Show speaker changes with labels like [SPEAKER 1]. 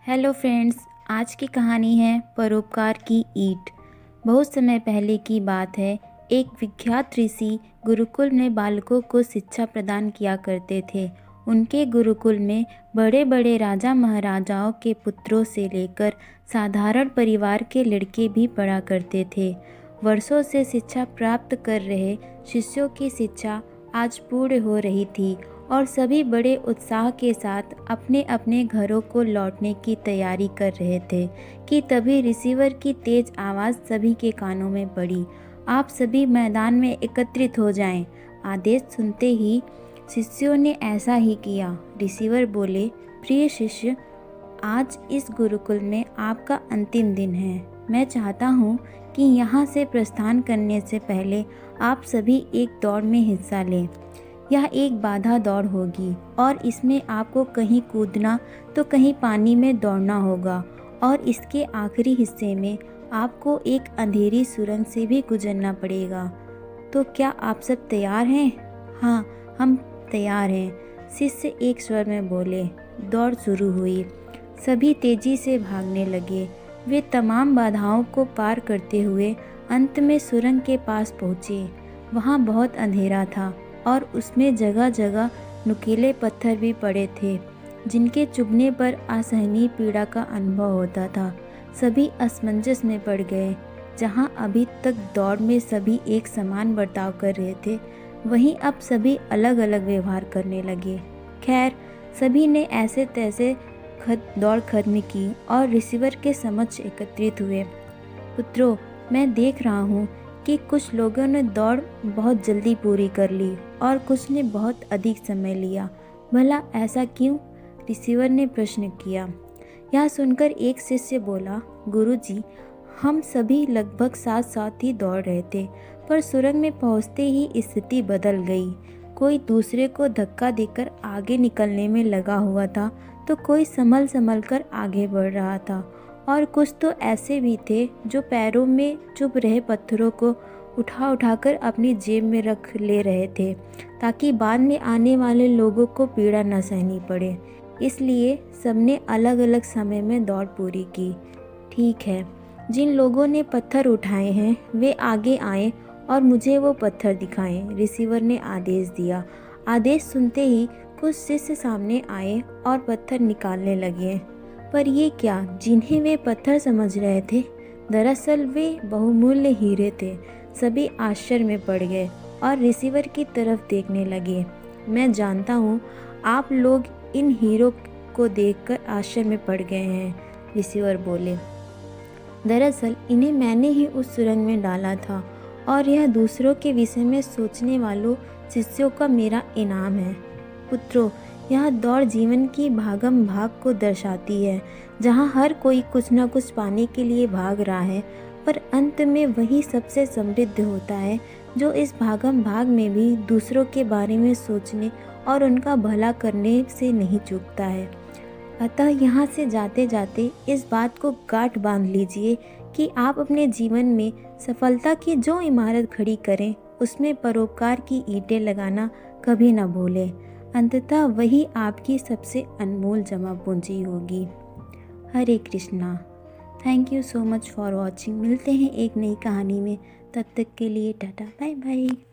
[SPEAKER 1] Hello friends, आज की कहानी है परोपकार की ईंट। बहुत समय पहले की बात है। एक विख्यात ऋषि गुरुकुल में बालकों को शिक्षा प्रदान किया करते थे। उनके गुरुकुल में बड़े बड़े राजा महाराजाओं के पुत्रों से लेकर साधारण परिवार के लड़के भी पढ़ा करते थे। वर्षों से शिक्षा प्राप्त कर रहे शिष्यों की शिक्षा आज पूर्ण हो रही थी और सभी बड़े उत्साह के साथ अपने अपने घरों को लौटने की तैयारी कर रहे थे कि तभी रिसीवर की तेज आवाज़ सभी के कानों में पड़ी। आप सभी मैदान में एकत्रित हो जाएं। आदेश सुनते ही शिष्यों ने ऐसा ही किया। रिसीवर बोले, प्रिय शिष्य, आज इस गुरुकुल में आपका अंतिम दिन है। मैं चाहता हूँ कि यहाँ से प्रस्थान करने से पहले आप सभी एक दौड़ में हिस्सा लें। यह एक बाधा दौड़ होगी और इसमें आपको कहीं कूदना तो कहीं पानी में दौड़ना होगा और इसके आखिरी हिस्से में आपको एक अंधेरी सुरंग से भी गुजरना पड़ेगा। तो क्या आप सब तैयार हैं? हाँ, हम तैयार हैं, शिष्य एक स्वर में बोले। दौड़ शुरू हुई। सभी तेजी से भागने लगे। वे तमाम बाधाओं को पार करते हुए अंत में सुरंग के पास पहुँचे। वहाँ बहुत अंधेरा था और उसमें जगह जगह नुकीले पत्थर भी पड़े थे जिनके चुभने पर असहनीय पीड़ा का अनुभव होता था। सभी असमंजस में पड़ गए। जहाँ अभी तक दौड़ में सभी एक समान बर्ताव कर रहे थे, वहीं अब सभी अलग अलग व्यवहार करने लगे। खैर, सभी ने ऐसे तैसे दौड़ खत्म की और रिसीवर के समक्ष एकत्रित हुए। पुत्रों, मैं देख रहा हूँ कि कुछ लोगों ने दौड़ बहुत जल्दी पूरी कर ली और कुछ ने बहुत अधिक समय लिया। भला ऐसा क्यों? रिसीवर ने प्रश्न किया। यह सुनकर एक शिष्य बोला, गुरुजी, हम सभी लगभग साथ साथ ही दौड़ रहे थे, पर सुरंग में पहुंचते ही स्थिति बदल गई। कोई दूसरे को धक्का देकर आगे निकलने में लगा हुआ था तो कोई संभल कर आगे बढ़ रहा था और कुछ तो ऐसे भी थे जो पैरों में चुभ रहे पत्थरों को उठाकर अपनी जेब में रख ले रहे थे ताकि बाद में आने वाले लोगों को पीड़ा न सहनी पड़े। इसलिए सबने अलग अलग समय में दौड़ पूरी की। ठीक है, जिन लोगों ने पत्थर उठाए हैं वे आगे आएं और मुझे वो पत्थर दिखाएं, रिसीवर ने आदेश दिया। आदेश सुनते ही कुछ शिष्य सामने आए और पत्थर निकालने लगे। पर ये क्या? जिन्हें वे पत्थर समझ रहे थे, दरअसल वे बहुमूल्य हीरे थे। सभी आश्चर्य में पड़ गए और रिसीवर की तरफ देखने लगे। मैं जानता हूँ आप लोग इन हीरो को देखकर आश्चर्य में पड़ गए हैं, रिसीवर बोले। दरअसल इन्हें मैंने ही उस सुरंग में डाला था और यह दूसरों के विषय में सोचने वालों शिष्यों का मेरा इनाम है। पुत्रों, यह दौड़ जीवन की भागम भाग को दर्शाती है, जहाँ हर कोई कुछ न कुछ पाने के लिए भाग रहा है, पर अंत में वही सबसे समृद्ध होता है जो इस भागम भाग में भी दूसरों के बारे में सोचने और उनका भला करने से नहीं चूकता है। अतः यहाँ से जाते जाते इस बात को गांठ बांध लीजिए कि आप अपने जीवन में सफलता की जो इमारत खड़ी करें, उसमें परोपकार की ईंटें लगाना कभी न भूलें। अंततः वही आपकी सबसे अनमोल जमा पूंजी होगी। Hare Krishna. Thank you so much for watching. मिलते हैं एक नई कहानी में। तब तक के लिए टाटा बाय बाय।